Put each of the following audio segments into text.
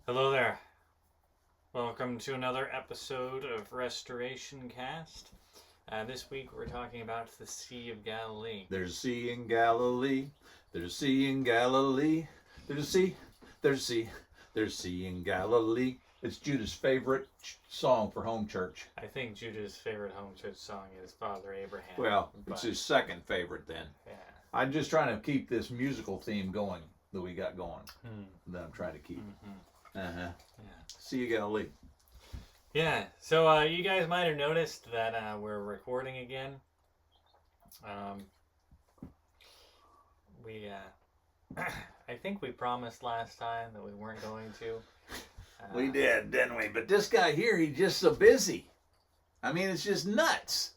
Hello there. Welcome to another episode of RestorationCast. This week we're talking about the Sea of Galilee. There's a sea in Galilee. There's a sea in Galilee. There's a sea. There's a sea. There's a sea in Galilee. It's Judah's favorite song for home church. I think Judah's favorite home church song is Father Abraham. Well, it's his second favorite then. Yeah. I'm just trying to keep this musical theme going that we got going. That I'm trying to keep. Mm-hmm. Yeah. Sea of Galilee. Yeah. So you guys might have noticed that we're recording again. I think we promised last time that we weren't going to. We did, didn't we? But this guy here, he's just so busy. I mean, it's just nuts.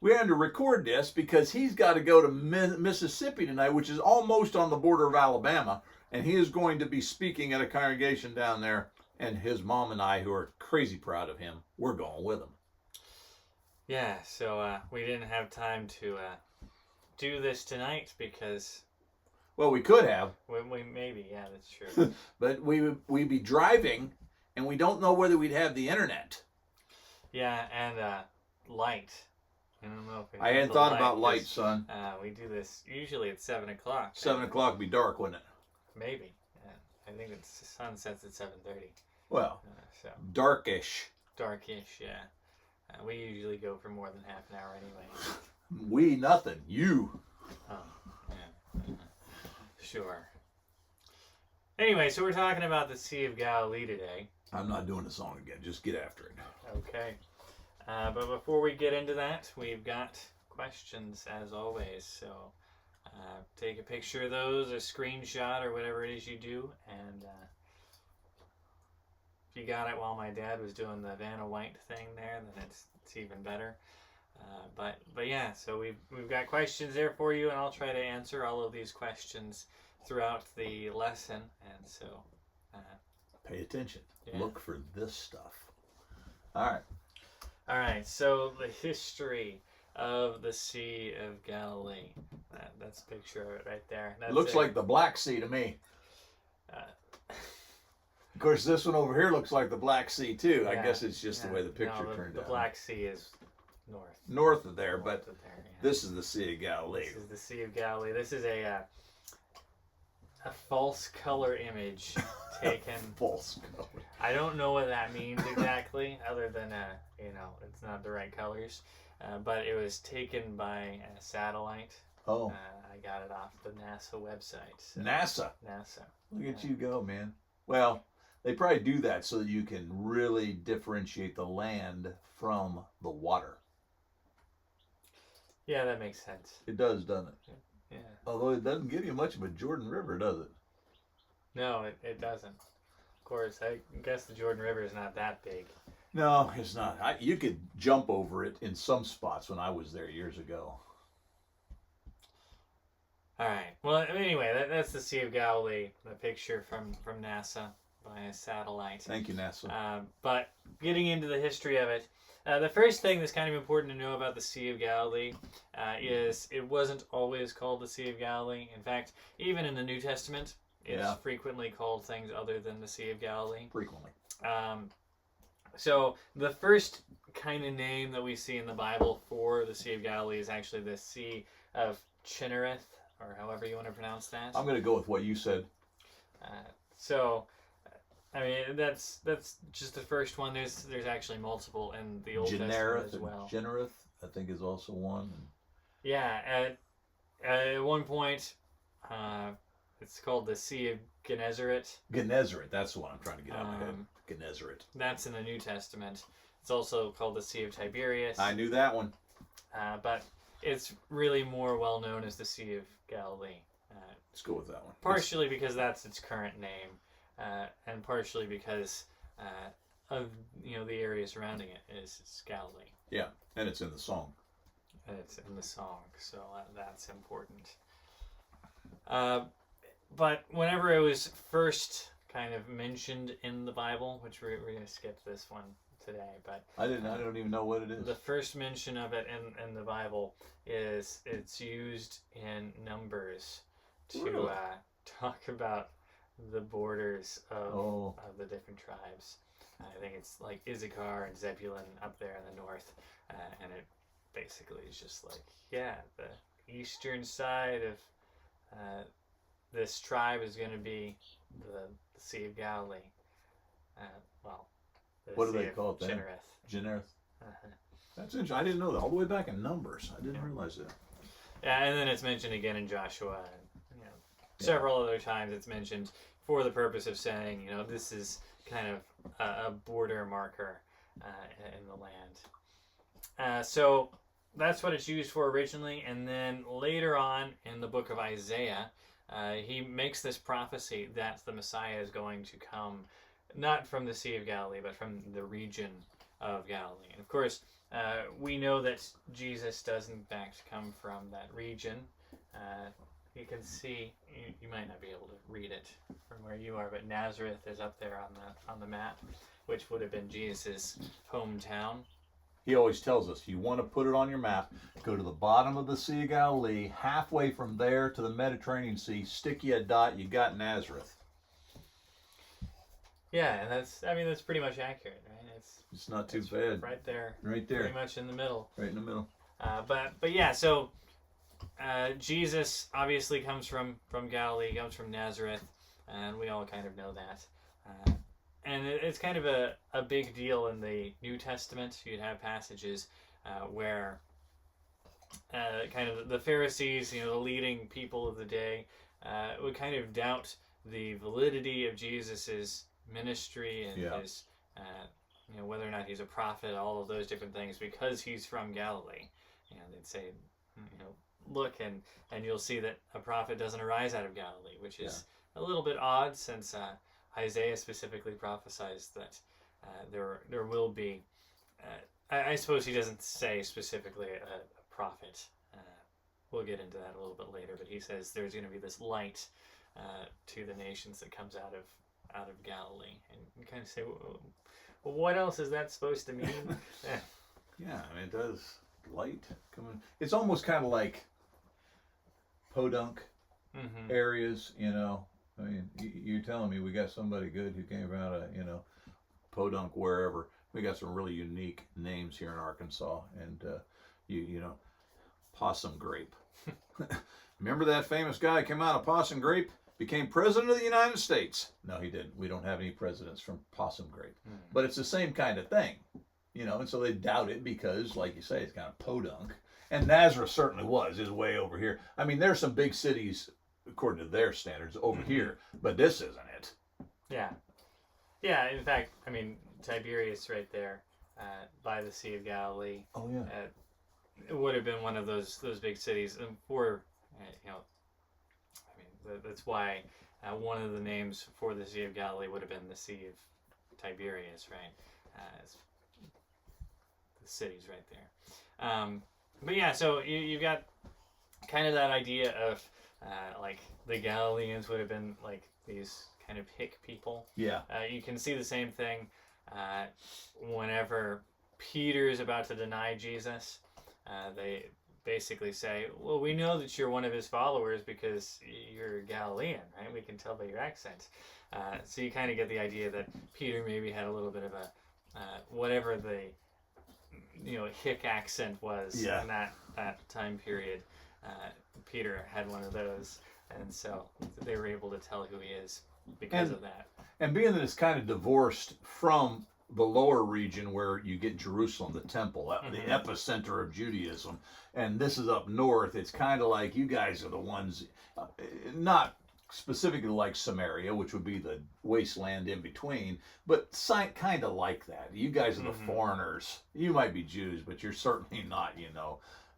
We had to record this because he's got to go to Mississippi tonight, which is almost on the border of Alabama, and he is going to be speaking at a congregation down there. And his mom and I, who are crazy proud of him, we're going with him. Yeah, so we didn't have time to do this tonight because... Well, we could have. We maybe, yeah, that's true. But we'd be driving, and we don't know whether we'd have the internet. Yeah, and light. I don't know if I hadn't thought about light, son. We do this usually at 7 o'clock. 7 o'clock would be dark, wouldn't it? Maybe. I think the sun sets at 7:30. Well, so darkish. Darkish, yeah. We usually go for more than half an hour anyway. We nothing. You. Oh, yeah. Sure. Anyway, so we're talking about the Sea of Galilee today. I'm not doing the song again. Just get after it. Okay. But before we get into that, we've got questions as always. So take a picture of those, a screenshot, or whatever it is you do. And if you got it while my dad was doing the Vanna White thing there, then it's even better. But yeah, so we've got questions there for you, and I'll try to answer all of these questions throughout the lesson. And so pay attention. Yeah. Look for this stuff. All right. So the history of the Sea of Galilee. That's a picture of it right there. That's looks like the Black Sea to me. Of course, this one over here looks like the Black Sea too. Yeah, I guess it's just the way the picture turned out. The Black Sea is north. North of there, North but of there, yeah. this is the Sea of Galilee. This is the Sea of Galilee. This is a false color image taken. False color. I don't know what that means exactly, other than it's not the right colors. But it was taken by a satellite. Oh. I got it off the NASA website. So. NASA. Look at you go, man. Well, they probably do that so that you can really differentiate the land from the water. Yeah, that makes sense. It does, doesn't it? Yeah. Although it doesn't give you much of a Jordan River, does it? No, it doesn't. Of course, I guess the Jordan River is not that big. No, it's not. You could jump over it in some spots when I was there years ago. All right. Well, anyway, that's the Sea of Galilee, the picture from NASA by a satellite. Thank you, NASA. But getting into the history of it, the first thing that's kind of important to know about the Sea of Galilee is it wasn't always called the Sea of Galilee. In fact, even in the New Testament, it's frequently called things other than the Sea of Galilee. Frequently. So the first kind of name that we see in the Bible for the Sea of Galilee is actually the Sea of Chinnereth, or however you want to pronounce that. I'm going to go with what you said. I mean, that's just the first one. There's actually multiple in the Old Testament as well. Gennereth, I think, is also one. Yeah, at one point, it's called the Sea of Gennesaret. Gennesaret, that's the one I'm trying to get out of my head. Gennesaret. That's in the New Testament. It's also called the Sea of Tiberias. I knew that one. But it's really more well known as the Sea of Galilee. Let's go with that one. Partially because that's its current name, and partially because of the area surrounding it is Galilee. Yeah, and it's in the song. And it's in the song, so that's important. But whenever it was first kind of mentioned in the Bible, which we're going to skip this one today, but I don't even know what it is. The first mention of it in the Bible is it's used in Numbers to talk about the borders Oh. of the different tribes. I think it's like Issachar and Zebulun up there in the north, and it basically is just like, yeah, the eastern side of this tribe is going to be the Sea of Galilee. Well, the What do Sea they of call it then? Chinnereth. Generic. Uh-huh. That's interesting. I didn't know that. All the way back in Numbers. I didn't realize that. Yeah, and then it's mentioned again in Joshua, and several other times it's mentioned for the purpose of saying, this is kind of a border marker in the land. So that's what it's used for originally, and then later on in the book of Isaiah, he makes this prophecy that the Messiah is going to come not from the Sea of Galilee, but from the region of Galilee. And of course, we know that Jesus does in fact come from that region. You can see, you might not be able to read it from where you are, but Nazareth is up there on the map, which would have been Jesus' hometown. He always tells us, you want to put it on your map, go to the bottom of the Sea of Galilee, halfway from there to the Mediterranean Sea, stick you a dot, you got Nazareth. Yeah, and that's pretty much accurate, right? It's not too bad. Right there. Right there. Pretty much in the middle. Right in the middle. But yeah, so Jesus obviously comes from Galilee, comes from Nazareth, and we all kind of know that. And it's kind of a big deal in the New Testament. You'd have passages where kind of the Pharisees, the leading people of the day, would kind of doubt the validity of Jesus's ministry and his, whether or not he's a prophet, all of those different things, because he's from Galilee. They'd say, look, and you'll see that a prophet doesn't arise out of Galilee, which is a little bit odd, since Isaiah specifically prophesies that there will be. I suppose he doesn't say specifically a prophet. We'll get into that a little bit later, but he says there's going to be this light to the nations that comes out of Galilee, and you kind of say, well, what else is that supposed to mean? Yeah, I mean, it does. Light coming. It's almost kind of like podunk areas, I mean, you're telling me we got somebody good who came out of, podunk wherever. We got some really unique names here in Arkansas, and Possum Grape. Remember that famous guy who came out of Possum Grape? Became president of the United States. No, he didn't. We don't have any presidents from Possum Grape. But it's the same kind of thing, and so they doubt it because, like you say, it's kind of podunk. And Nazareth certainly is way over here. I mean, there's some big cities, according to their standards, over here, but this isn't it. Yeah. Yeah, in fact, I mean, Tiberias right there by the Sea of Galilee. Oh, yeah. It would have been one of those big cities. And for, that's why one of the names for the Sea of Galilee would have been the Sea of Tiberias, right? The city's right there. But yeah, so you've got kind of that idea of like the Galileans would have been like these kind of hick people. Yeah. You can see the same thing whenever Peter is about to deny Jesus. They basically say, well, we know that you're one of his followers because you're Galilean, right? We can tell by your accent. So you kind of get the idea that Peter maybe had a little bit of a, whatever the, hick accent was in that time period. Peter had one of those, and so they were able to tell who he is because of that. And being that it's kind of divorced from the lower region where you get Jerusalem, the temple, the epicenter of Judaism, and this is up north, it's kind of like you guys are the ones, not specifically like Samaria, which would be the wasteland in between, but kind of like that. You guys are the foreigners. You might be Jews, but you're certainly not,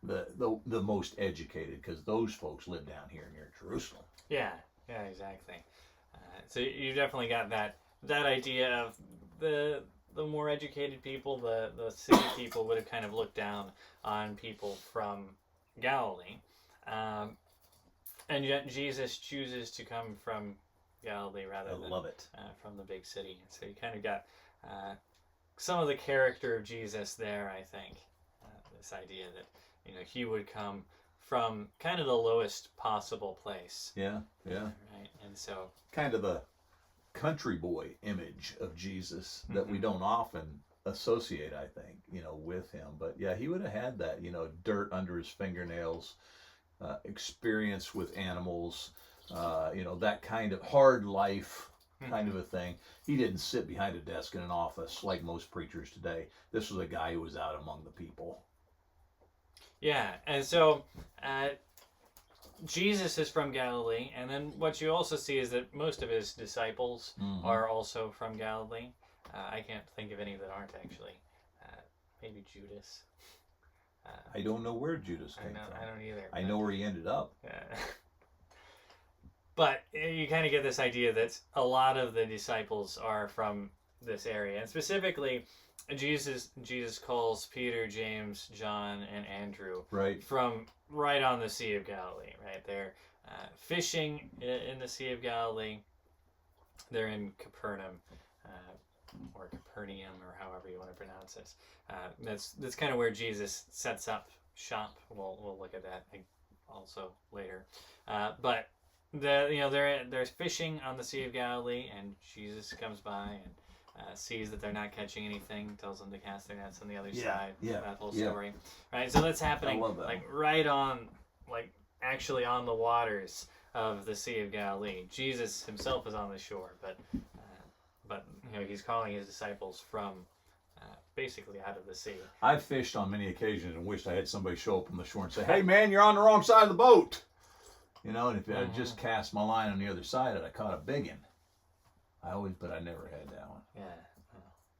the most educated, because those folks live down here near Jerusalem. Yeah, exactly. So you definitely got that idea of the more educated people, the city people would have kind of looked down on people from Galilee. And yet Jesus chooses to come from Galilee rather than from the big city. So you kind of got some of the character of Jesus there, I think. This idea that, he would come from kind of the lowest possible place. Yeah. Right? And so... kind of the country boy image of Jesus that we don't often associate, I think, with him. But yeah, he would have had that, dirt under his fingernails, experience with animals, that kind of hard life kind of a thing. He didn't sit behind a desk in an office like most preachers today. This was a guy who was out among the people. Yeah, and so Jesus is from Galilee, and then what you also see is that most of his disciples are also from Galilee. I can't think of any that aren't, actually. Maybe Judas. I don't know where Judas came from. I don't either. I know where he ended up. But you kind of get this idea that a lot of the disciples are from this area. And specifically, Jesus calls Peter, James, John, and Andrew from right on the Sea of Galilee. Right, they're fishing in the Sea of Galilee. They're in Capernaum, or Capernaum, or however you want to pronounce it. That's kind of where Jesus sets up shop. We'll look at that also later. But they're fishing on the Sea of Galilee, and Jesus comes by and sees that they're not catching anything, tells them to cast their nets on the other side. That whole story, right? So that's happening right on, actually on the waters of the Sea of Galilee. Jesus himself is on the shore, but he's calling his disciples from basically out of the sea. I've fished on many occasions and wished I had somebody show up on the shore and say, "Hey man, you're on the wrong side of the boat." And if I just cast my line on the other side and I caught a big one. But I never had that one. Yeah.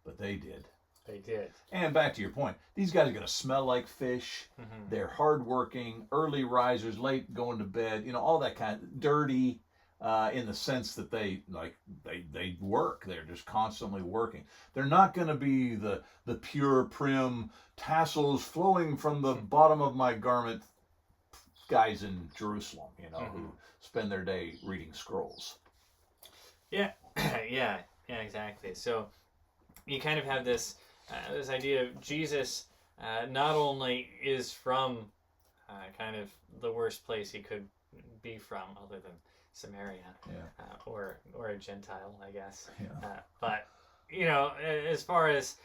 But they did. They did. And back to your point, these guys are going to smell like fish. They're hardworking, early risers, late going to bed, all that kind of dirty, in the sense that they work. They're just constantly working. They're not going to be the pure, prim tassels flowing from the bottom of my garment guys in Jerusalem, who spend their day reading scrolls. Yeah, yeah, exactly. So you kind of have this idea of Jesus not only is from kind of the worst place he could be from, other than Samaria, or a Gentile, I guess. But as far as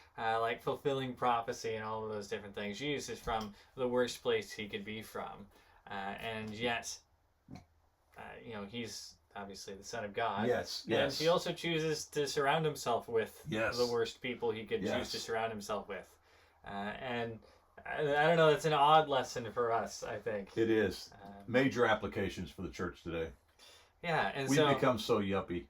fulfilling prophecy and all of those different things, Jesus is from the worst place he could be from, and yet, he's obviously the Son of God. Yes. And he also chooses to surround himself with the worst people he could choose to surround himself with. And I don't know, that's an odd lesson for us, I think. It is. Major applications for the church today. Yeah, and We've become so yuppie.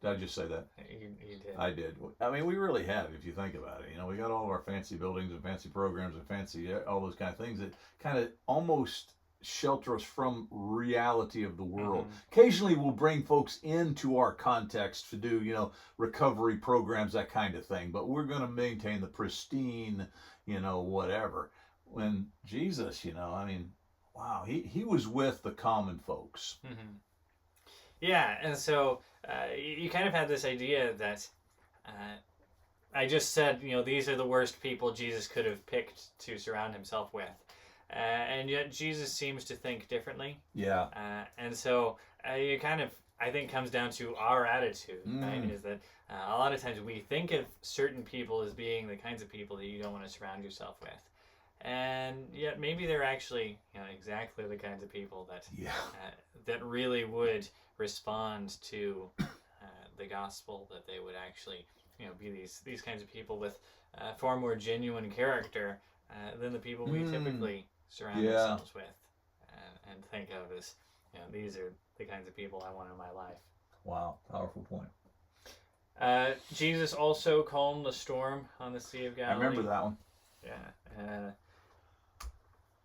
Did I just say that? You did. I did. I mean, we really have, if you think about it. We got all of our fancy buildings and fancy programs and fancy all those kind of things that kind of almost shelter us from reality of the world. Occasionally we'll bring folks into our context to do, recovery programs, that kind of thing. But we're going to maintain the pristine, whatever. When Jesus, wow, he was with the common folks. Yeah, and so you kind of had this idea that I just said, these are the worst people Jesus could have picked to surround himself with. And yet Jesus seems to think differently. Yeah. And so it kind of, I think, comes down to our attitude, right? Is that a lot of times we think of certain people as being the kinds of people that you don't want to surround yourself with. And yet maybe they're actually exactly the kinds of people that that really would respond to the gospel, that they would actually be these kinds of people with far more genuine character than the people we typically surround ourselves with and think of as these are the kinds of people I want in my life. Wow, powerful point. Jesus also calmed the storm on the Sea of Galilee. I remember that one. Yeah.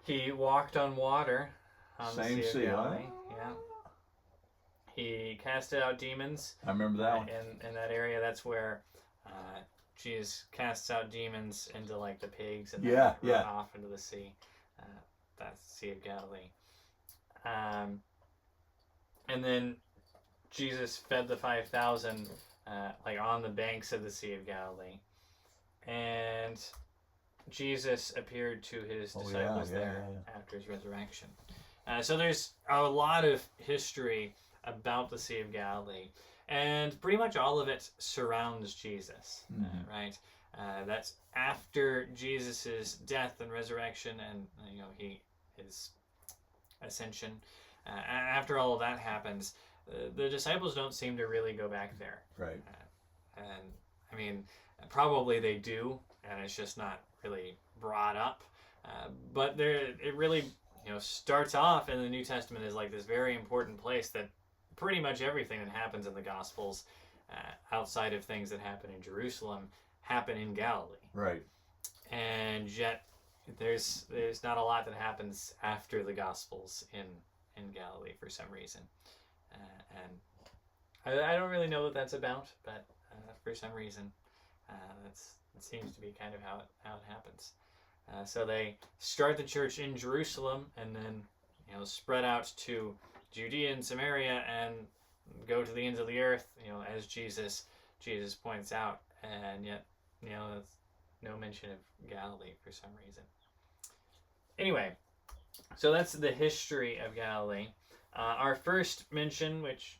He walked on water on the Sea of Galilee. Yeah. He casted out demons. I remember that one. In that area, that's where Jesus casts out demons into the pigs and then run off into the sea. That's the Sea of Galilee. And then Jesus fed the 5,000 on the banks of the Sea of Galilee. And Jesus appeared to his disciples after his resurrection. So there's a lot of history about the Sea of Galilee. And pretty much all of it surrounds Jesus, right? That's after Jesus's death and resurrection, and his ascension. After all of that happens, the disciples don't seem to really go back there. Right. And I mean, probably they do, and it's just not really brought up. But it really starts off in the New Testament as like this very important place that pretty much everything that happens in the Gospels, outside of things that happen in Jerusalem, happen in Galilee. Right. And yet there's not a lot that happens after the Gospels in Galilee for some reason. And I don't really know what that's about, but for some reason it seems to be kind of how it happens. So they start the church in Jerusalem, and then spread out to Judea and Samaria, and go to the ends of the earth, as Jesus points out, and yet there's no mention of Galilee for some reason. Anyway, so that's the history of Galilee. Our first mention, which,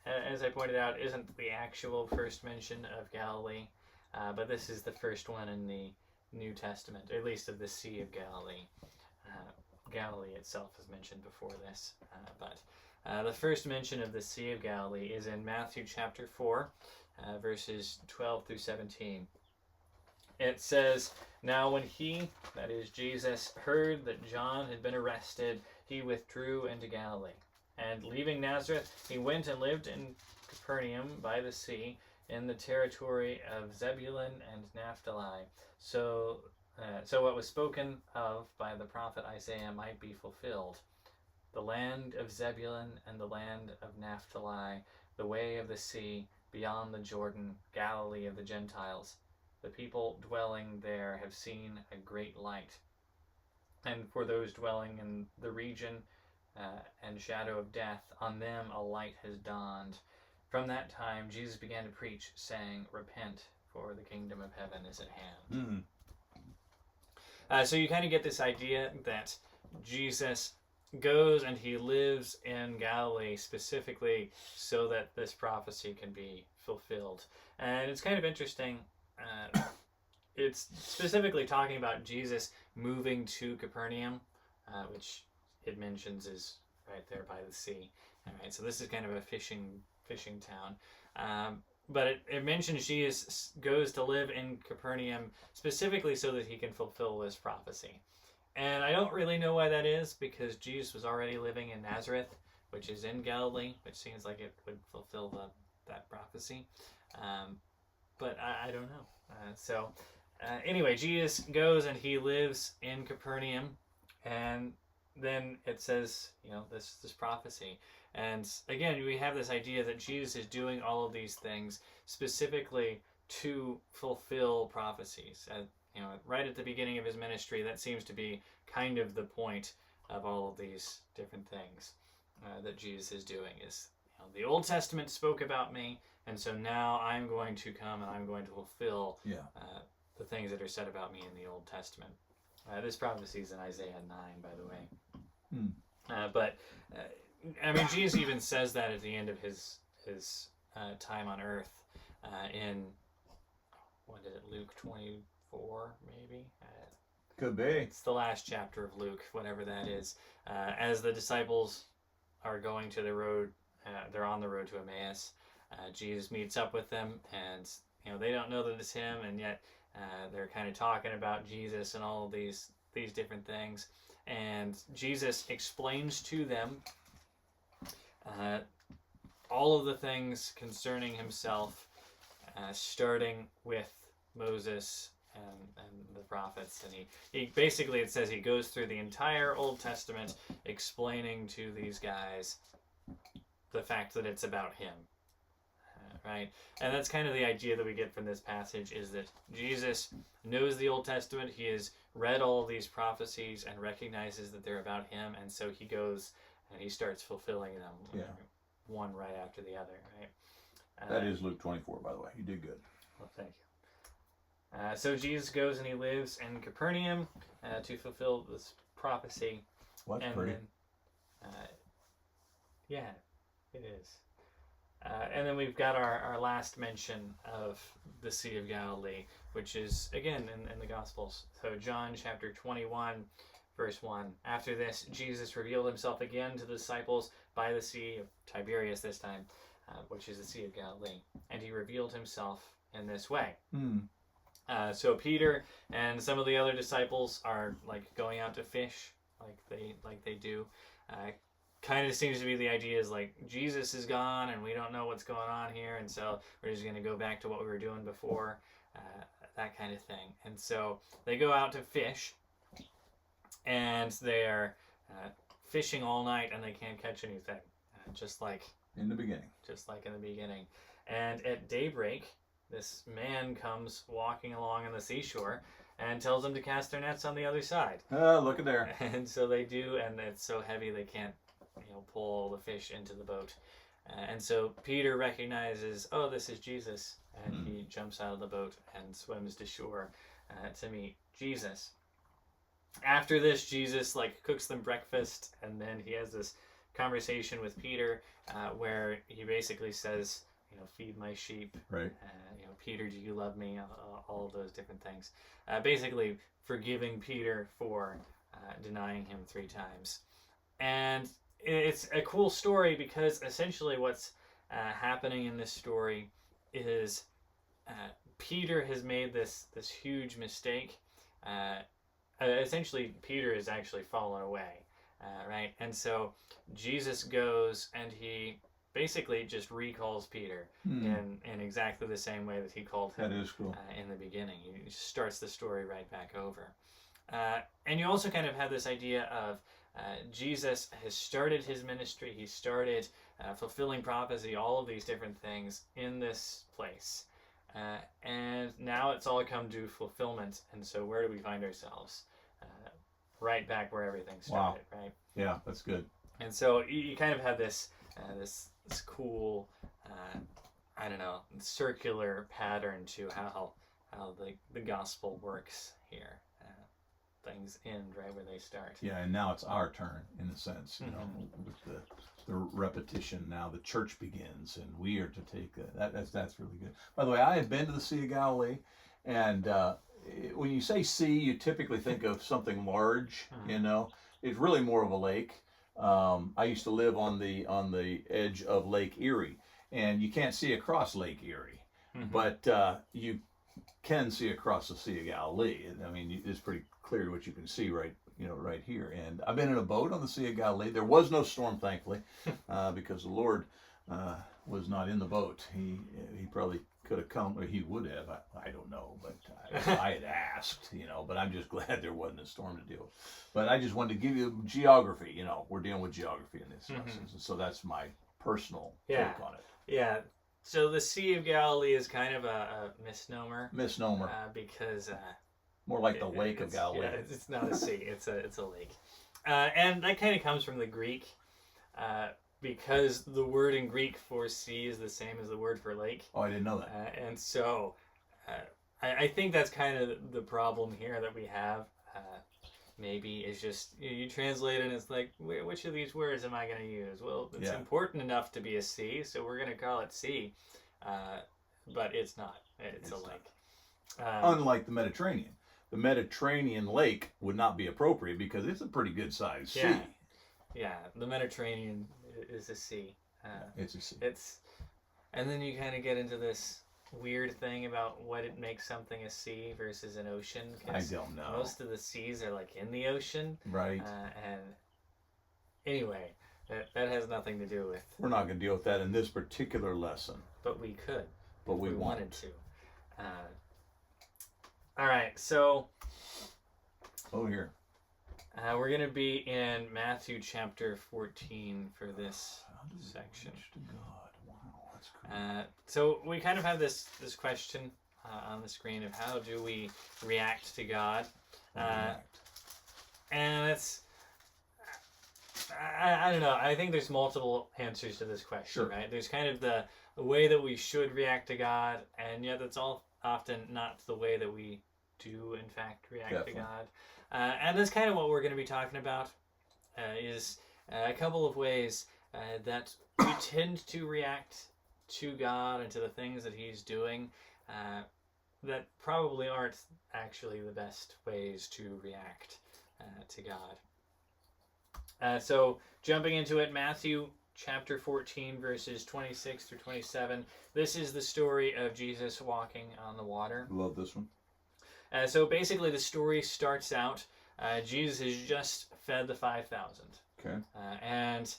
as I pointed out, isn't the actual first mention of Galilee, but this is the first one in the New Testament, or at least of the Sea of Galilee. Galilee itself is mentioned before this, but the first mention of the Sea of Galilee is in Matthew chapter 4, verses 12 through 17. It says, "Now when he," that is Jesus, "heard that John had been arrested, he withdrew into Galilee. And leaving Nazareth, he went and lived in Capernaum by the sea, in the territory of Zebulun and Naphtali, so what was spoken of by the prophet Isaiah might be fulfilled. The land of Zebulun and the land of Naphtali, the way of the sea, beyond the Jordan, Galilee of the Gentiles. The people dwelling there have seen a great light. And for those dwelling in the region and shadow of death, on them a light has dawned. From that time, Jesus began to preach, saying, Repent, for the kingdom of heaven is at hand." So you kind of get this idea that Jesus goes and he lives in Galilee specifically so that this prophecy can be fulfilled. And it's kind of interesting. It's specifically talking about Jesus moving to Capernaum, which it mentions is right there by the sea. All right, so this is kind of a fishing town. But it mentions Jesus goes to live in Capernaum specifically so that he can fulfill this prophecy. And I don't really know why that is, because Jesus was already living in Nazareth, which is in Galilee, which seems like it would fulfill that prophecy. But I don't know. Anyway, Jesus goes and he lives in Capernaum, and then it says, this prophecy. And again, we have this idea that Jesus is doing all of these things specifically to fulfill prophecies. Right at the beginning of his ministry, that seems to be kind of the point of all of these different things that Jesus is doing. Is the Old Testament spoke about me, and so now I'm going to come and I'm going to fulfill the things that are said about me in the Old Testament. This prophecy is in Isaiah 9, by the way. But Jesus even says that at the end of his time on earth in, what is it, Luke 24, maybe? Could be. It's the last chapter of Luke, whatever that is. As the disciples are going to the road, they're on the road to Emmaus. Jesus meets up with them, and they don't know that it's him, and yet they're kind of talking about Jesus and all of these different things. And Jesus explains to them all of the things concerning himself, starting with Moses and the prophets. And he basically, it says he goes through the entire Old Testament explaining to these guys the fact that it's about him. Right? And that's kind of the idea that we get from this passage, is that Jesus knows the Old Testament. He has read all of these prophecies and recognizes that they're about him, and so he goes and he starts fulfilling them, one right after the other. Right? That is Luke 24, by the way. You did good. Well, thank you. So Jesus goes and he lives in Capernaum to fulfill this prophecy. What's and pretty? Then, It is. And then we've got our last mention of the Sea of Galilee, which is, again, in the Gospels. So John chapter 21, verse 1. After this, Jesus revealed himself again to the disciples by the Sea of Tiberias this time, which is the Sea of Galilee. And he revealed himself in this way. So Peter and some of the other disciples are like going out to fish, like they do. Kind of seems to be the idea is like Jesus is gone and we don't know what's going on here, and so we're just going to go back to what we were doing before, that kind of thing. And so they go out to fish, and they're fishing all night and they can't catch anything, just like in the beginning. And at daybreak, this man comes walking along on the seashore and tells them to cast their nets on the other side. Look at there. And so they do, and it's so heavy they can't pull the fish into the boat. And so Peter recognizes, oh, this is Jesus, and he jumps out of the boat and swims to shore to meet Jesus. After this, Jesus cooks them breakfast, and then he has this conversation with Peter where he basically says, feed my sheep. Right. Peter, do you love me? All of those different things. Basically forgiving Peter for denying him 3 times. And it's a cool story because essentially what's happening in this story is Peter has made this huge mistake. Essentially, Peter has actually fallen away, right? And so Jesus goes and he basically just recalls Peter in exactly the same way that he called him. That is cool. In the beginning. He starts the story right back over. And you also kind of have this idea of Jesus has started his ministry. He started fulfilling prophecy, all of these different things in this place. And now it's all come to fulfillment. And so where do we find ourselves? Right back where everything started, right? Yeah, that's good. And so you kind of have this cool, circular pattern to how the gospel works here. Things end right where they start. Yeah, and now it's our turn in a sense, with the repetition. Now the church begins, and we are to take that's really good. By the way, I have been to the Sea of Galilee, and when you say sea, you typically think of something large. It's really more of a lake. I used to live on the edge of Lake Erie, and you can't see across Lake Erie, but you can see across the Sea of Galilee. I mean, it's pretty clear what you can see right here. And I've been in a boat on the Sea of Galilee. There was no storm, thankfully, because the Lord was not in the boat. He probably could have come, or he would have. I don't know, but I had asked, But I'm just glad there wasn't a storm to deal with. But I just wanted to give you geography. We're dealing with geography in this lesson, so that's my personal take on it. Yeah. So the Sea of Galilee is kind of a misnomer. Because more like the Lake of Galilee. Yeah, it's not a sea. It's a lake, and that kind of comes from the Greek, because the word in Greek for sea is the same as the word for lake. Oh, I didn't know that. And so, I think that's kind of the problem here that we have. Maybe is just you translate it and it's like, which of these words am I going to use? Well, it's important enough to be a sea, so we're going to call it sea, but it's not. It's a lake. Unlike the Mediterranean. The Mediterranean lake would not be appropriate because it's a pretty good sized sea. Yeah, the Mediterranean is a sea. It's a sea. And then you kind of get into this weird thing about what it makes something a sea versus an ocean. I don't know. Most of the seas are in the ocean. Right. And anyway, that has nothing to do with... We're not going to deal with that in this particular lesson. But we could. But we wanted to. All right, so... Oh, here. We're going to be in Matthew chapter 14 for this section. To God. Wow, that's cool. So we kind of have this question on the screen of how do we react to God. And it's... I don't know. I think there's multiple answers to this question, right? There's kind of the way that we should react to God, and yet that's all often not the way that we do, in fact, react to God. And that's kind of what we're going to be talking about, is a couple of ways that we tend to react to God and to the things that He's doing that probably aren't actually the best ways to react to God. So jumping into it, Matthew chapter 14, verses 26 through 27. This is the story of Jesus walking on the water. Love this one. So basically the story starts out, Jesus has just fed the 5,000. Okay. And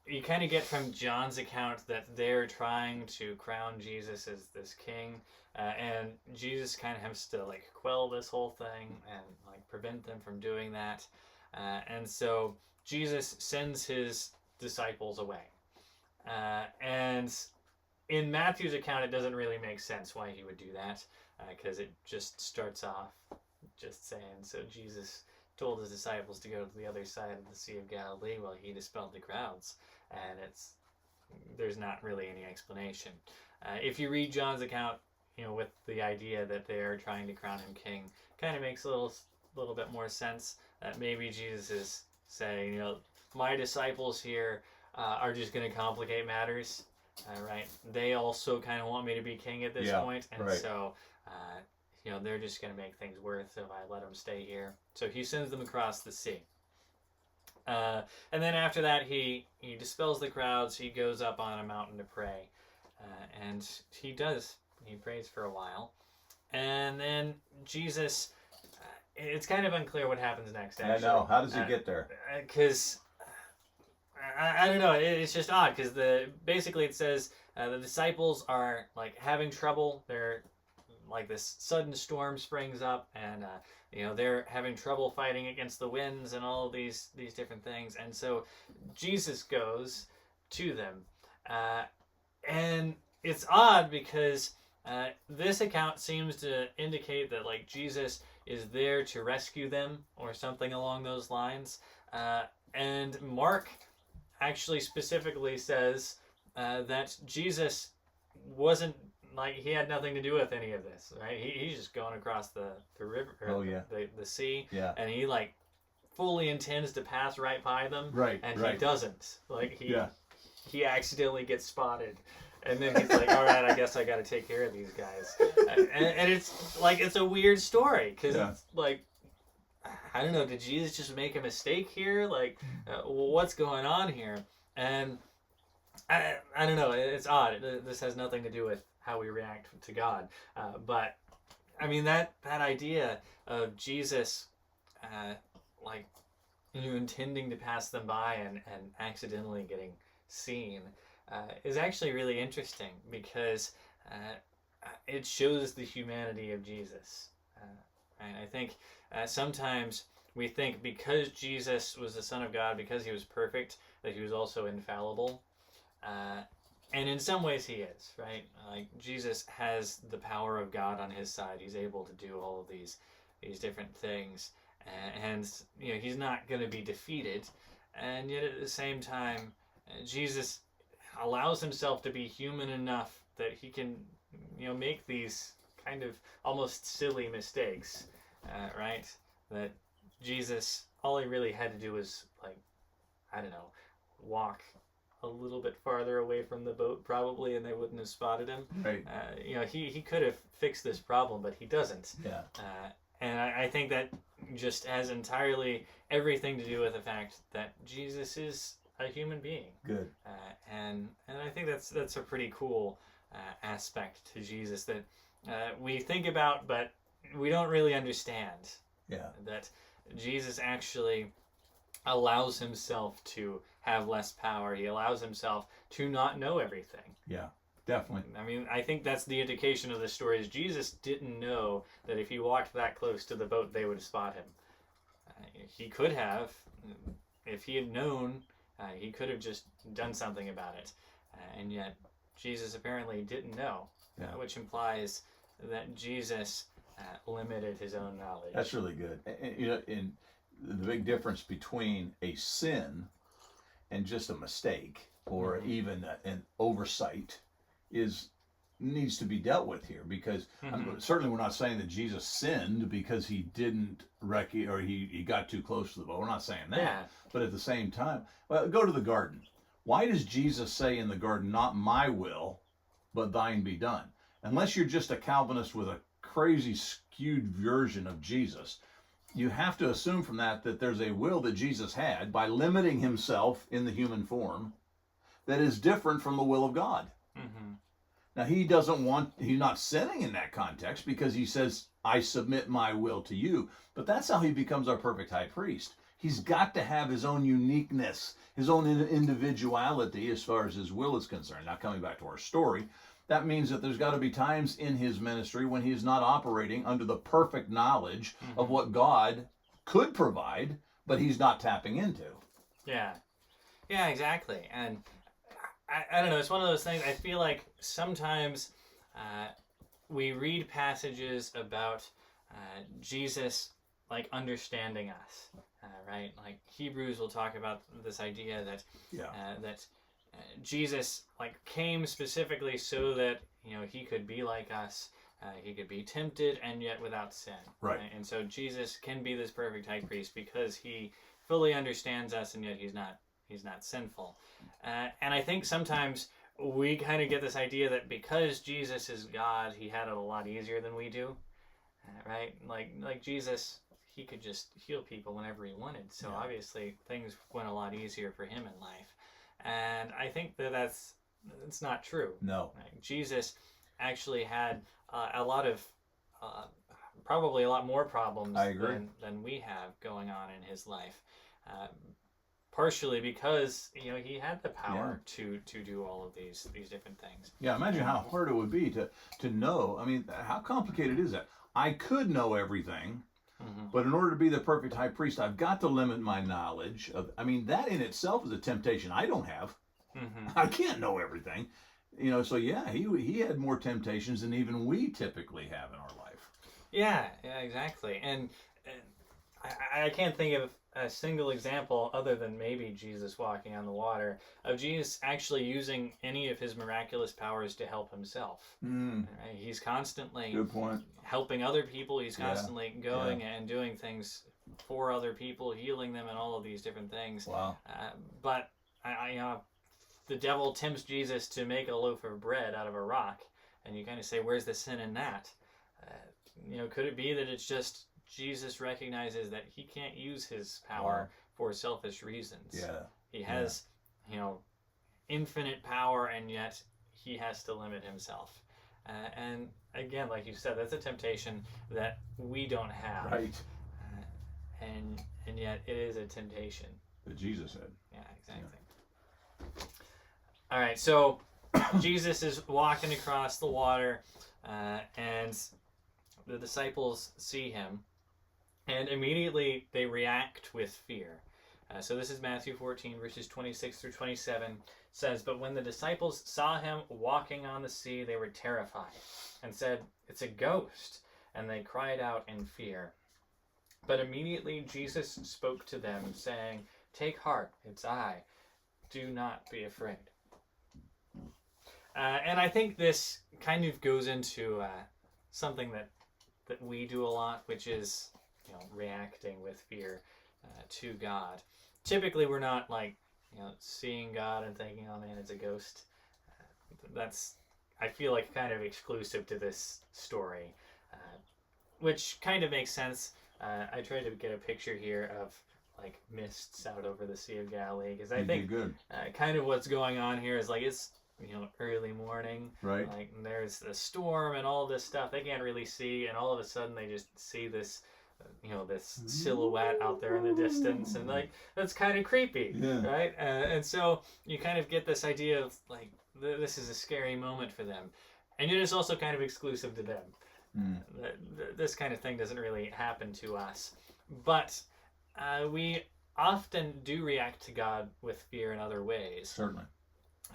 you kind of get from John's account that they're trying to crown Jesus as this king, and Jesus kind of has to like quell this whole thing and like prevent them from doing that. And so Jesus sends his disciples away. And in Matthew's account, it doesn't really make sense why he would do that, because it just starts off just saying, so Jesus told his disciples to go to the other side of the Sea of Galilee while he dispelled the crowds. And there's not really any explanation. If you read John's account, with the idea that they're trying to crown him king, kind of makes a little bit more sense. That maybe Jesus is saying, my disciples here are just going to complicate matters, right? They also kind of want me to be king at this point, and right. so they're just going to make things worse if I let them stay here. So he sends them across the sea. And then after that, he dispels the crowds. He goes up on a mountain to pray. And he does. He prays for a while. And then Jesus, it's kind of unclear what happens next, actually. I know. How does he get there? Because, I don't know. It's just odd, because basically it says the disciples are, like, having trouble. They're, like, this sudden storm springs up, and they're having trouble fighting against the winds and all of these different things. And so Jesus goes to them. And it's odd because this account seems to indicate that like Jesus is there to rescue them or something along those lines. And Mark actually specifically says that Jesus wasn't, like, he had nothing to do with any of this, right? He's just going across the river, the sea, and he like fully intends to pass right by them, and he doesn't. Like he accidentally gets spotted, and then he's like, "All right, I guess I got to take care of these guys." And it's like it's a weird story because it's like, I don't know, did Jesus just make a mistake here? Like, what's going on here? And I don't know. It's odd. This has nothing to do with how we react to God, but I mean that idea of Jesus, intending to pass them by and accidentally getting seen, is actually really interesting because it shows the humanity of Jesus. And I think sometimes we think because Jesus was the Son of God, because he was perfect, that he was also infallible. And in some ways he is, right? Like Jesus has the power of God on his side. He's able to do all of these different things. And he's not going to be defeated. And yet at the same time, Jesus allows himself to be human enough that he can, make these kind of almost silly mistakes, right? That Jesus, all he really had to do was, walk a little bit farther away from the boat probably, and they wouldn't have spotted him. Right. He could have fixed this problem, but he doesn't. Yeah. And I think that just has entirely everything to do with the fact that Jesus is a human being. Good. And I think that's a pretty cool aspect to Jesus that we think about, but we don't really understand. Yeah. That Jesus actually allows himself to have less power. He allows himself to not know everything. Yeah, definitely. I mean, I think that's the indication of the story is Jesus didn't know that if he walked that close to the boat, they would spot him. He could have, if he had known, he could have just done something about it. And yet, Jesus apparently didn't know, which implies that Jesus limited his own knowledge. That's really good. And the big difference between a sin and just a mistake or even an oversight needs to be dealt with here, because certainly we're not saying that Jesus sinned because he didn't or he got too close to the boat. We're not saying that. But at the same time, well, go to the garden. Why does Jesus say in the garden, not my will, but thine be done? Unless you're just a Calvinist with a crazy skewed version of Jesus, you have to assume from that there's a will that Jesus had by limiting himself in the human form that is different from the will of God. Mm-hmm. Now, he's not sinning in that context because he says, I submit my will to you. But that's how he becomes our perfect high priest. He's got to have his own uniqueness, his own individuality as far as his will is concerned. Now, coming back to our story, that means that there's got to be times in his ministry when he's not operating under the perfect knowledge of what God could provide, but he's not tapping into. Yeah. Yeah, exactly. And I don't know, it's one of those things, I feel like sometimes we read passages about Jesus, like, understanding us, right? Like, Hebrews will talk about this idea that Jesus, like, came specifically so that, you know, he could be like us, he could be tempted and yet without sin. Right. And so Jesus can be this perfect high priest because he fully understands us and yet he's not sinful. And I think sometimes we kind of get this idea that because Jesus is God, he had it a lot easier than we do, right? Like Jesus, he could just heal people whenever he wanted. So obviously things went a lot easier for him in life. And I think that's not true. No. Right? Jesus actually had a lot of, probably a lot more problems than we have going on in his life. Partially because, you know, he had the power to do all of these different things. Yeah, imagine how hard it would be to know. I mean, how complicated is that? I could know everything, but in order to be the perfect high priest, I've got to limit my knowledge. That in itself is a temptation I don't have. I can't know everything. You know, so yeah, he had more temptations than even we typically have in our life. Yeah, exactly. And I can't think of a single example other than maybe Jesus walking on the water of Jesus actually using any of his miraculous powers to help himself. Right? He's constantly helping other people. He's constantly going and doing things for other people, healing them, and all of these different things. Wow. But the devil tempts Jesus to make a loaf of bread out of a rock, and you kind of say, where's the sin in that? Could it be that it's just Jesus recognizes that he can't use his power for selfish reasons? Yeah. He has, infinite power, and yet he has to limit himself. And again, like you said, that's a temptation that we don't have. Right. And yet it is a temptation That Jesus had. Yeah, exactly. Yeah. All right, so Jesus is walking across the water, and the disciples see him, and immediately they react with fear. So this is Matthew 14, verses 26 through 27. Says, but when the disciples saw him walking on the sea, they were terrified and said, it's a ghost. And they cried out in fear. But immediately Jesus spoke to them, saying, take heart, it's I. Do not be afraid. And I think this kind of goes into something that we do a lot, which is reacting with fear to God. Typically, we're not like seeing God and thinking, "Oh man, it's a ghost." That's, I feel like, kind of exclusive to this story, which kind of makes sense. I tried to get a picture here of like mists out over the Sea of Galilee, because I think kind of what's going on here is like it's early morning, right? Like there's a storm and all this stuff they can't really see, and all of a sudden they just see this this silhouette out there in the distance, and like that's kind of creepy, right? And so you kind of get this idea of like this is a scary moment for them, and yet it's also kind of exclusive to them. This kind of thing doesn't really happen to us, but we often do react to God with fear in other ways. Certainly.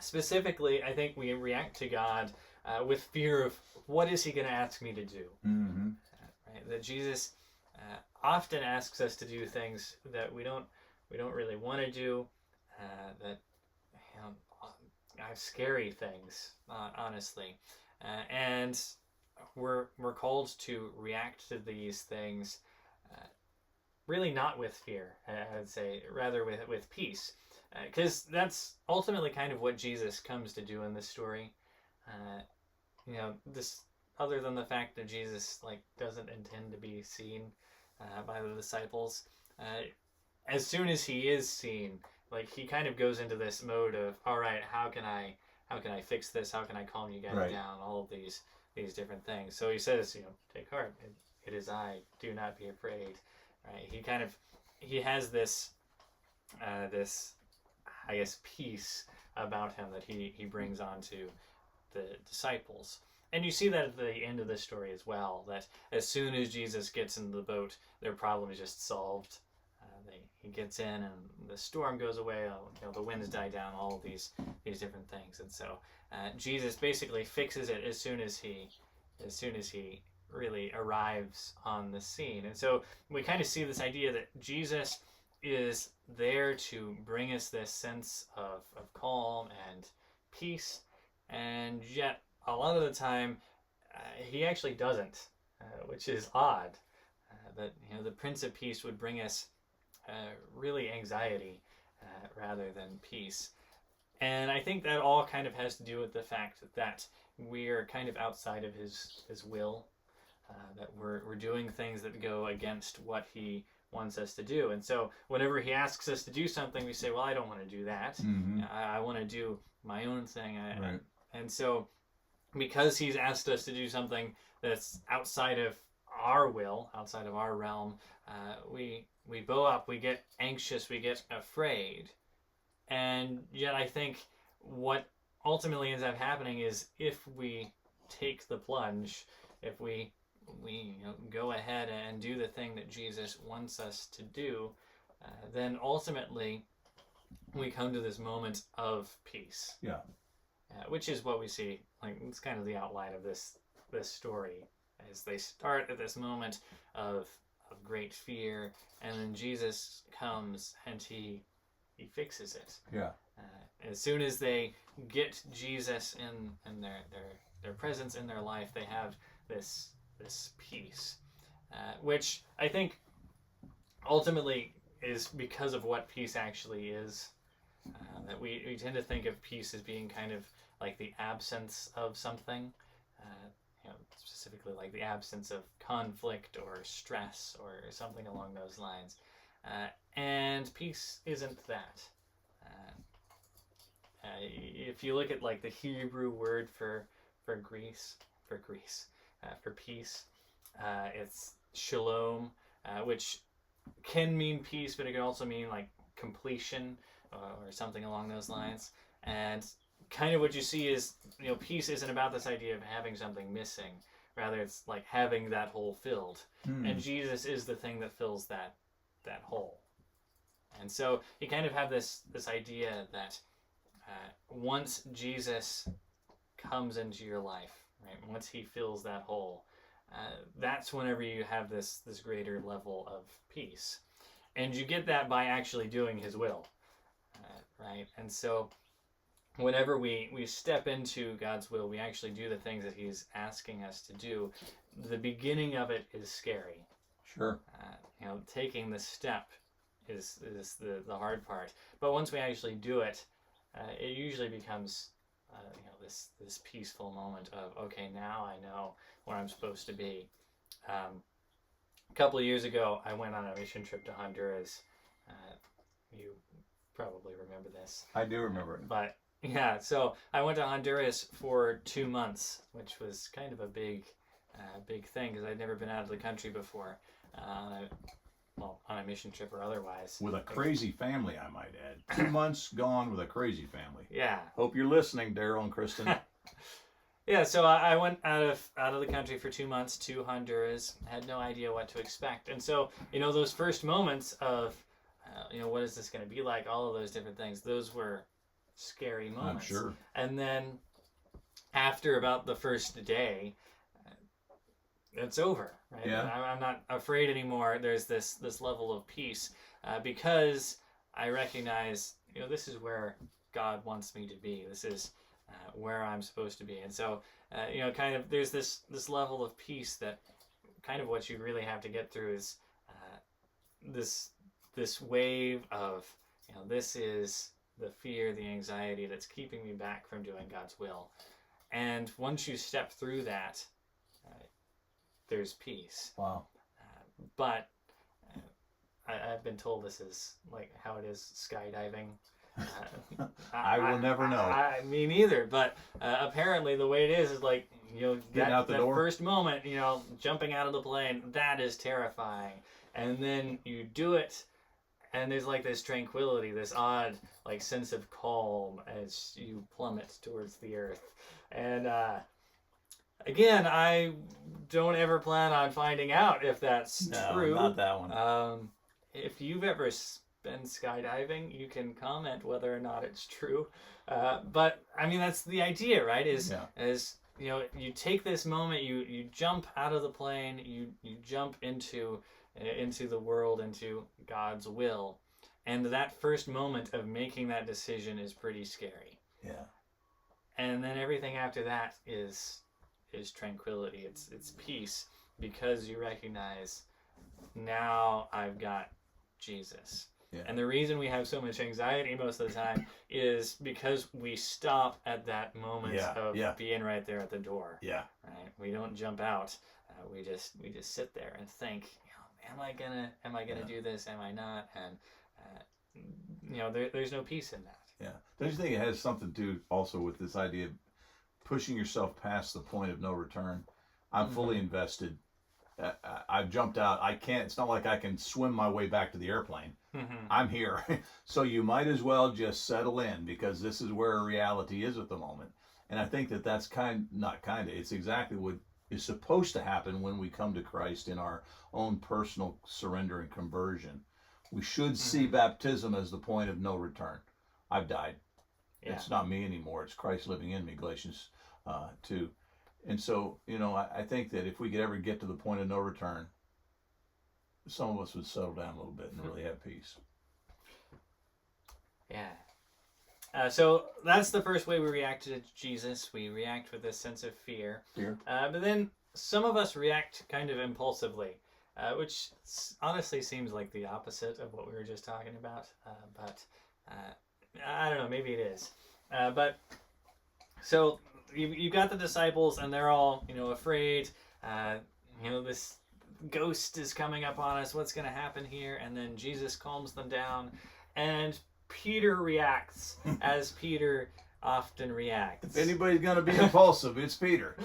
Specifically, I think we react to God with fear of what is he going to ask me to do. Right? That Jesus often asks us to do things that we don't really want to do. That scary things, honestly, and we're called to react to these things. Really not with fear, I would say, rather with peace. because that's ultimately kind of what Jesus comes to do in this story. This, other than the fact that Jesus like doesn't intend to be seen by the disciples, as soon as he is seen, like he kind of goes into this mode of, all right, how can I fix this? How can I calm you guys down? All of these different things. So he says, take heart. It is I. Do not be afraid. Right? He has this I guess peace about him that he brings onto the disciples. And you see that at the end of the story as well, that as soon as Jesus gets into the boat, their problem is just solved. He gets in and the storm goes away, the winds die down, all of these different things. And so Jesus basically fixes it as soon as he really arrives on the scene. And so we kind of see this idea that Jesus is there to bring us this sense of calm and peace, and yet a lot of the time he actually doesn't, which is odd. That the Prince of Peace would bring us really anxiety rather than peace. And I think that all kind of has to do with the fact that we're kind of outside of his will, that we're doing things that go against what he wants us to do. And so whenever he asks us to do something, we say, well, I don't want to do that. Mm-hmm. I want to do my own thing. Right. And so because he's asked us to do something that's outside of our will, outside of our realm, we bow up, we get anxious, we get afraid. And yet I think what ultimately ends up happening is if we take the plunge, if we go ahead and do the thing that Jesus wants us to do, then ultimately we come to this moment of peace. Yeah. Which is what we see. Like, it's kind of the outline of this story, as they start at this moment of great fear, and then Jesus comes and he fixes it. Yeah. As soon as they get Jesus in their presence in their life, they have this peace, which I think ultimately is because of what peace actually is. That we tend to think of peace as being kind of like the absence of something, specifically like the absence of conflict or stress or something along those lines. And peace isn't that. If you look at like the Hebrew word for peace, it's shalom, which can mean peace, but it can also mean like completion or something along those lines. And kind of what you see is, peace isn't about this idea of having something missing. Rather, it's like having that hole filled. And Jesus is the thing that fills that hole. And so you kind of have this idea that once Jesus comes into your life, right, once he fills that hole, that's whenever you have this greater level of peace. And you get that by actually doing his will. Right? And so whenever we step into God's will, we actually do the things that he's asking us to do. The beginning of it is scary. Sure. Taking the step is the hard part. But once we actually do it, it usually becomes this peaceful moment of, okay, now I know where I'm supposed to be. A couple of years ago, I went on a mission trip to Honduras. You probably remember this. I do remember it. But yeah, so I went to Honduras for 2 months, which was kind of a big thing because I'd never been out of the country before, on a mission trip or otherwise. With a crazy family, I might add. 2 months gone with a crazy family. Yeah. Hope you're listening, Daryl and Kristen. Yeah, so I went out of the country for 2 months to Honduras. Had no idea what to expect, and so those first moments of what is this going to be like? All of those different things. Those were scary moments. I'm sure. And then after about the first day, it's over. Right? Yeah. I'm not afraid anymore. There's this level of peace because I recognize this is where God wants me to be. This is where I'm supposed to be. And so kind of there's this level of peace that kind of what you really have to get through is this wave of this is the fear, the anxiety that's keeping me back from doing God's will. And once you step through that, there's peace. Wow. But I've been told this is like how it is skydiving. I will never know. Me neither. But apparently the way it is like, out the that door? first moment, jumping out of the plane, that is terrifying. And then you do it, and there's like this tranquility, this odd like sense of calm as you plummet towards the earth. And again, I don't ever plan on finding out if that's true. No, not that one. If you've ever been skydiving, you can comment whether or not it's true. But I mean, that's the idea, right? Is you take this moment, you jump out of the plane, you jump into the world, into God's will, and that first moment of making that decision is pretty scary. Yeah. And then everything after that is tranquility. It's peace, because you recognize, now I've got Jesus. Yeah. And the reason we have so much anxiety most of the time is because we stop at that moment of being right there at the door. Yeah. Right. We don't jump out. We just sit there and think, am I gonna do this? Am I not? And there's no peace in that. Yeah. Don't you think it has something to do also with this idea of pushing yourself past the point of no return? I'm fully invested. I've jumped out. I can't. It's not like I can swim my way back to the airplane. Mm-hmm. I'm here. So you might as well just settle in, because this is where reality is at the moment. And I think that's it's exactly what is supposed to happen when we come to Christ in our own personal surrender and conversion. We should see baptism as the point of no return. I've died. Yeah. It's not me anymore. It's Christ living in me, Galatians 2. And so, I think that if we could ever get to the point of no return, some of us would settle down a little bit and really have peace. Yeah. So that's the first way we react to Jesus. We react with this sense of fear. But then some of us react kind of impulsively, which honestly seems like the opposite of what we were just talking about. But I don't know, maybe it is. But so you got the disciples, and they're all, afraid. This ghost is coming up on us. What's going to happen here? And then Jesus calms them down, and Peter reacts as Peter often reacts. If anybody's going to be impulsive, it's Peter.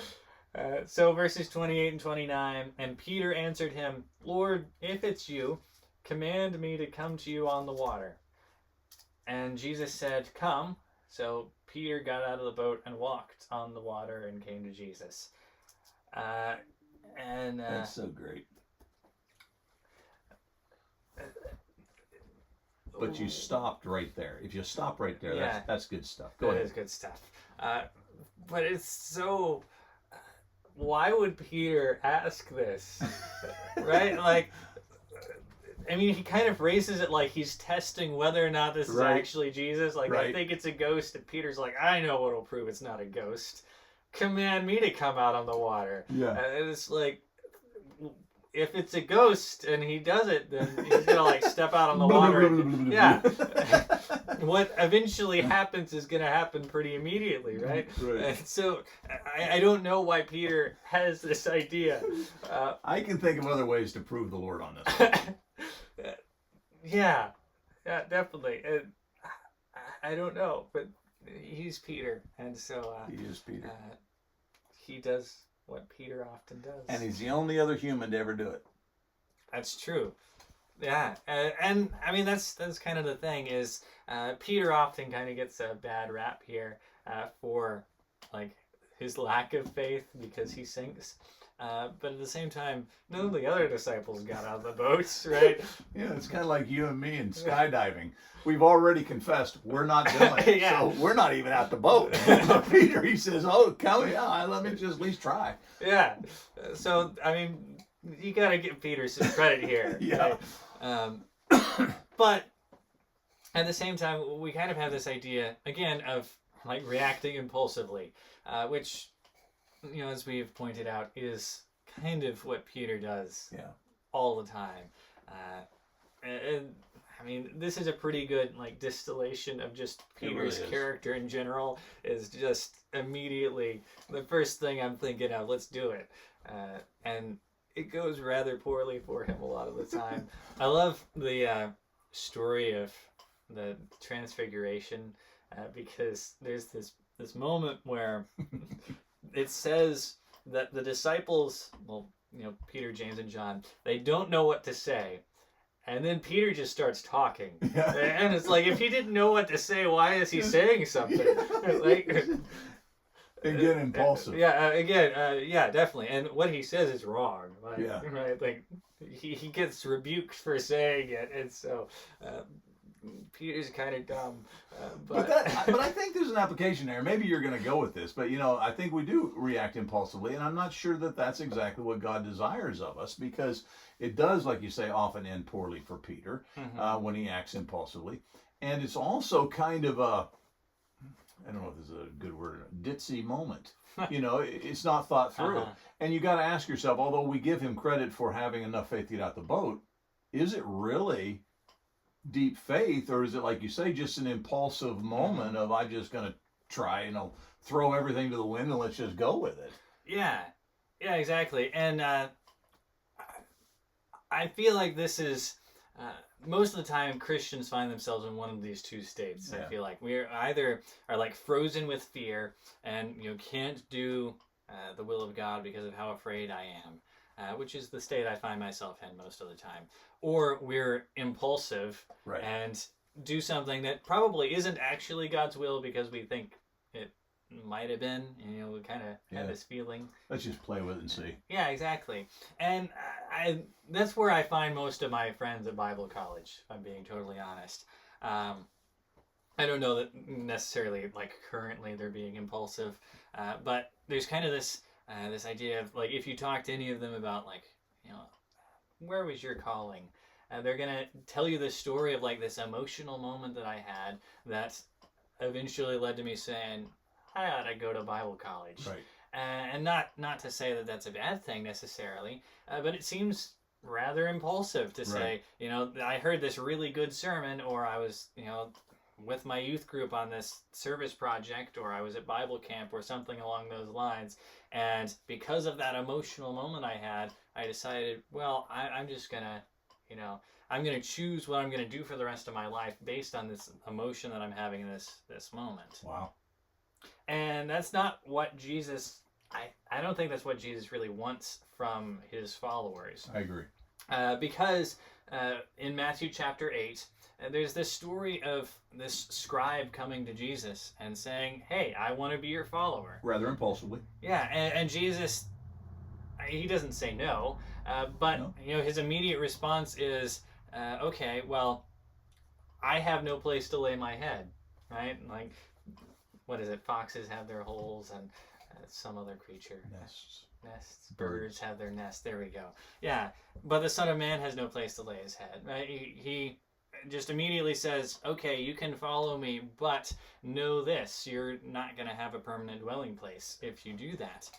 So verses 28 and 29, and Peter answered him, "Lord, if it's you, command me to come to you on the water." And Jesus said, "Come." So Peter got out of the boat and walked on the water and came to Jesus. That's so great. But you stopped right there. If you stop right there, that's good stuff. Go ahead. That is good stuff. But it's so... Why would Peter ask this? Right? Like, I mean, he kind of phrases it like he's testing whether or not this is actually Jesus. Like, I think it's a ghost. And Peter's like, I know what'll prove it's not a ghost. Command me to come out on the water. Yeah. And it's like, if it's a ghost and he does it, then he's gonna like step out on the water. Yeah. What eventually happens is gonna happen pretty immediately, right? And so I don't know why Peter has this idea. I can think of other ways to prove the Lord on this. Yeah, definitely. I don't know, but he's Peter, and so he is Peter. He does what Peter often does. And he's the only other human to ever do it. That's true. Yeah. And I mean, that's kind of the thing is Peter often kind of gets a bad rap here for like his lack of faith because he sinks. But at the same time, none of the other disciples got out of the boats, right? Yeah, it's kind of like you and me in skydiving. We've already confessed we're not doing it, so we're not even at the boat. Peter, he says, "Oh, come here, let me just at least try." Yeah. So I mean, you gotta give Peter some credit here. Yeah. Right? But at the same time, we kind of have this idea again of like reacting impulsively, which, as we've pointed out, is kind of what Peter does all the time. And I mean, this is a pretty good like distillation of just Peter's really is. character in general. Is just immediately the first thing I'm thinking of. Let's do it, and it goes rather poorly for him a lot of the time. I love the story of the Transfiguration because there's this moment where it says that the disciples, well, you know, Peter, James, and John, they don't know what to say. And then Peter just starts talking. Yeah. And it's like, if he didn't know what to say, why is he saying something? Like, Again, impulsive. Yeah, definitely. And what he says is wrong. Like, Yeah. Right? Like, he gets rebuked for saying it. And so, Peter's kind of dumb. But I think there's an application there. Maybe you're going to go with this, but you know, I think we do react impulsively, and I'm not sure that that's exactly what God desires of us, because it does, like you say, often end poorly for Peter when he acts impulsively, and it's also kind of a, I don't know if this is a good word, a ditzy moment. You know, it's not thought through, and you got to ask yourself. Although we give him credit for having enough faith to get out the boat, is it really deep faith, or is it, like you say, just an impulsive moment of I'm just going to try, you know, throw everything to the wind and let's just go with it? Yeah, exactly. And I feel like this is most of the time Christians find themselves in one of these two states. Yeah. I feel like we're either are like frozen with fear and can't do the will of God because of how afraid I am, which is the state I find myself in most of the time. Or we're impulsive and do something that probably isn't actually God's will because we think it might have been, and we kind of have this feeling. Let's just play with it and see. Yeah, exactly. And that's where I find most of my friends at Bible college, if I'm being totally honest. I don't know that necessarily, like, currently they're being impulsive, but there's kind of this idea of, like, if you talk to any of them about, like, where was your calling? They're going to tell you the story of, like, this emotional moment that I had that eventually led to me saying, I ought to go to Bible college. Right. And not to say that that's a bad thing necessarily, but it seems rather impulsive to say, I heard this really good sermon, or I was, with my youth group on this service project, or I was at Bible camp or something along those lines. And because of that emotional moment I had, I decided, well, I'm just going to, I'm going to choose what I'm going to do for the rest of my life based on this emotion that I'm having in this moment. Wow. And that's not what Jesus, I don't think that's what Jesus really wants from his followers. I agree. Because in Matthew chapter 8, there's this story of this scribe coming to Jesus and saying, hey, I want to be your follower. Rather impulsively. Yeah, and Jesus, he doesn't say no, but no. His immediate response is, okay, well, I have no place to lay my head, right? Like, what is it? Foxes have their holes, and some other creature. Nests. Birds have their nests. There we go. Yeah, but the Son of Man has no place to lay his head, right? He just immediately says, okay, you can follow me, but know this, you're not going to have a permanent dwelling place if you do that.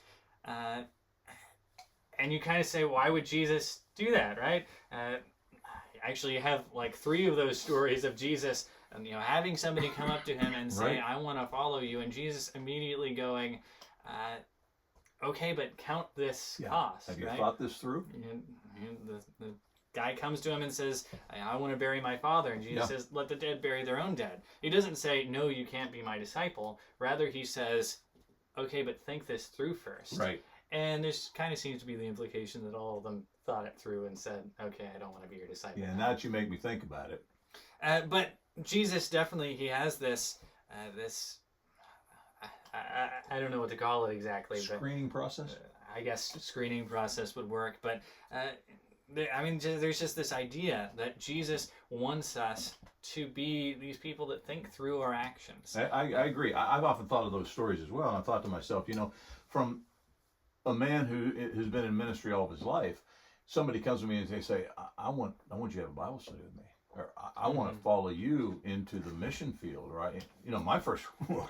And you kind of say, why would Jesus do that, right? Actually, you have like 3 of those stories of Jesus, having somebody come up to him and say, I want to follow you, and Jesus immediately going, okay, but count this cost. Have you thought this through? The guy comes to him and says, I want to bury my father. And Jesus says, let the dead bury their own dead. He doesn't say, no, you can't be my disciple. Rather, he says, okay, but think this through first. Right. And this kind of seems to be the implication that all of them thought it through and said, okay, I don't want to be your disciple. Yeah, now that you make me think about it. But Jesus definitely, he has this, I don't know what to call it exactly. Screening process? I guess screening process would work. But, there's just this idea that Jesus wants us to be these people that think through our actions. I agree. I've often thought of those stories as well. And I thought to myself, from a man who's been in ministry all of his life, somebody comes to me and they say, I want you to have a Bible study with me. Or I want to follow you into the mission field, right? My first,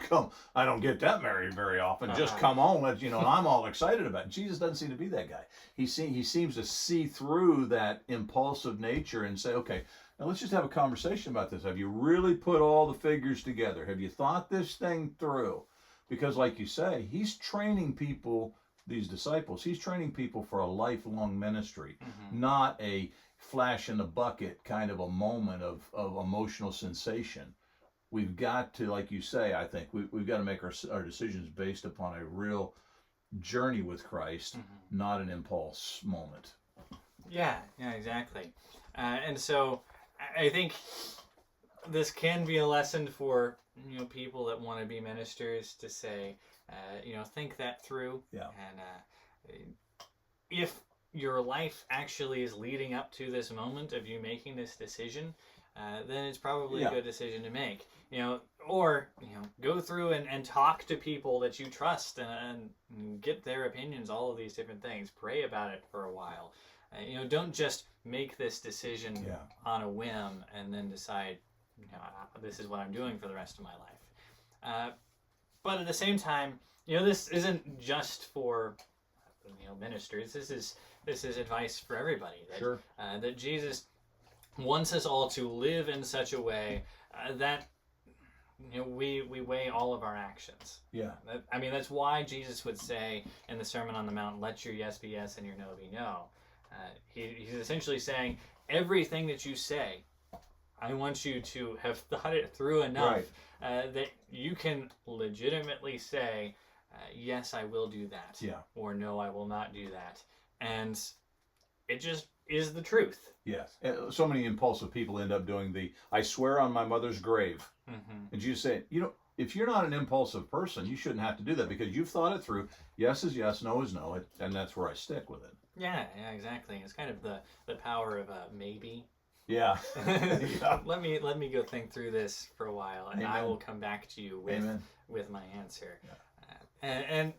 come, I don't get that married very often. Just come on, and I'm all excited about it. Jesus doesn't seem to be that guy. He seems to see through that impulsive nature and say, okay, Now let's just have a conversation about this. Have you really put all the figures together? Have you thought this thing through? Because like you say, he's training people, these disciples, he's training people for a lifelong ministry, not a flash in the bucket kind of a moment of emotional sensation. We've got to, like you say, I think, we've got to make our decisions based upon a real journey with Christ, not an impulse moment. Yeah, exactly. And so I think this can be a lesson for people that want to be ministers to say, think that through. Yeah. And if your life actually is leading up to this moment of you making this decision, then it's probably a good decision to make. Or go through and talk to people that you trust and get their opinions, all of these different things. Pray about it for a while. Don't just make this decision on a whim and then decide, this is what I'm doing for the rest of my life. But at the same time, this isn't just for ministers. This is advice for everybody. That, that Jesus wants us all to live in such a way that we weigh all of our actions. Yeah. That's why Jesus would say in the Sermon on the Mount, "Let your yes be yes and your no be no." He's essentially saying, everything that you say, I want you to have thought it through enough that you can legitimately say, yes, I will do that. Yeah. Or no, I will not do that. And it just is the truth. Yes. So many impulsive people end up doing I swear on my mother's grave. And you say, if you're not an impulsive person, you shouldn't have to do that because you've thought it through. Yes is yes, no is no, and that's where I stick with it. Yeah, exactly. It's kind of the power of maybe. Yeah. Let me go think through this for a while, and I will come back to you with my answer. Yeah. And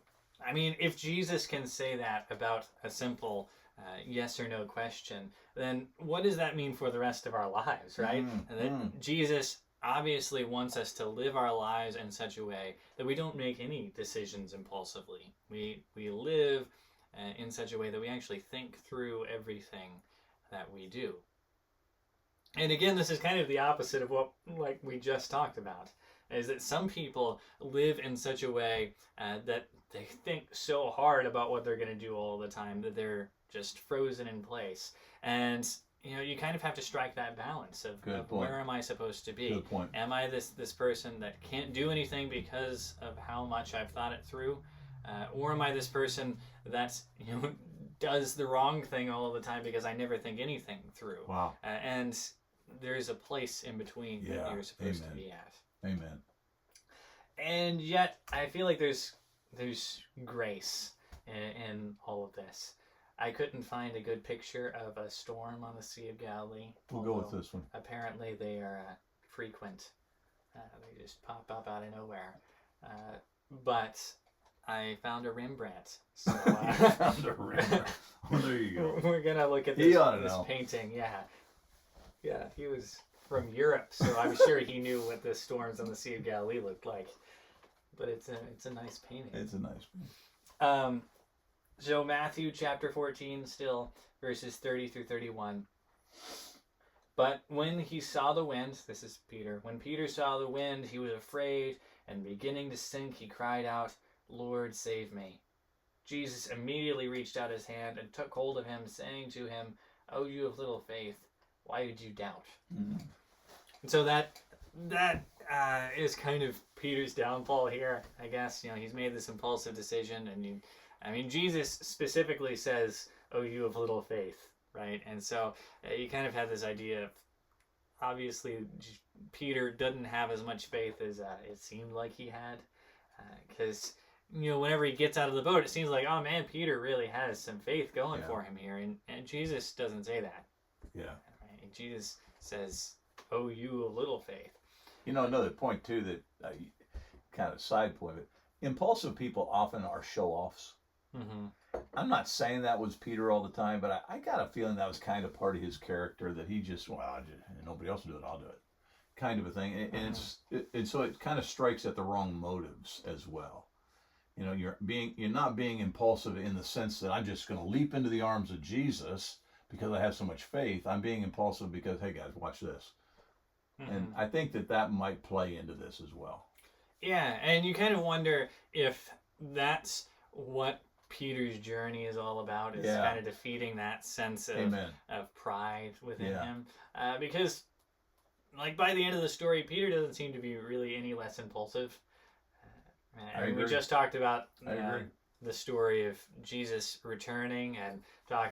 if Jesus can say that about a simple yes or no question, then what does that mean for the rest of our lives, right? And that Jesus obviously wants us to live our lives in such a way that we don't make any decisions impulsively. We live in such a way that we actually think through everything that we do. And again, this is kind of the opposite of what we just talked about, is that some people live in such a way that they think so hard about what they're going to do all the time that they're just frozen in place. And you kind of have to strike that balance of where am I supposed to be? Good point. Am I this person that can't do anything because of how much I've thought it through? Or am I this person that does the wrong thing all of the time because I never think anything through? Wow. And there's a place in between that you're supposed to be at. Amen. And yet, I feel like there's grace in all of this. I couldn't find a good picture of a storm on the Sea of Galilee. We'll go with this one. Apparently, they are frequent. They just pop up out of nowhere. But I found a Rembrandt. So, found a Rembrandt. Well, there you go. We're gonna look at this painting. Yeah, he was from Europe, so I'm sure he knew what the storms on the Sea of Galilee looked like. But it's a nice painting. It's a nice painting. So Matthew chapter 14, still verses 30 through 31. But when he saw the wind, this is Peter, when Peter saw the wind, he was afraid, and beginning to sink, he cried out, "Lord, save me." Jesus immediately reached out his hand and took hold of him, saying to him, "Oh, you of little faith, why did you doubt?" And so that is kind of Peter's downfall here, I guess. He's made this impulsive decision, and Jesus specifically says, "Oh, you of little faith," right? And so you kind of have this idea of, obviously, Peter doesn't have as much faith as it seemed like he had, because whenever he gets out of the boat, it seems like, oh man, Peter really has some faith going for him here, and Jesus doesn't say that. Yeah. Right? Jesus says, "Oh, you of little faith." Another point too that kind of side point, but impulsive people often are show-offs. I'm not saying that was Peter all the time, but I got a feeling that was kind of part of his character, that he just, nobody else will do it, I'll do it, kind of a thing. And so it kind of strikes at the wrong motives as well. You're not being impulsive in the sense that I'm just going to leap into the arms of Jesus because I have so much faith. I'm being impulsive because, hey guys, watch this. Mm-hmm. And I think that might play into this as well. Yeah, and you kind of wonder if that's what Peter's journey is all about, is kind of defeating that sense of pride within him. Because, like, by the end of the story, Peter doesn't seem to be really any less impulsive. I agree. We just talked about the story of Jesus returning and talking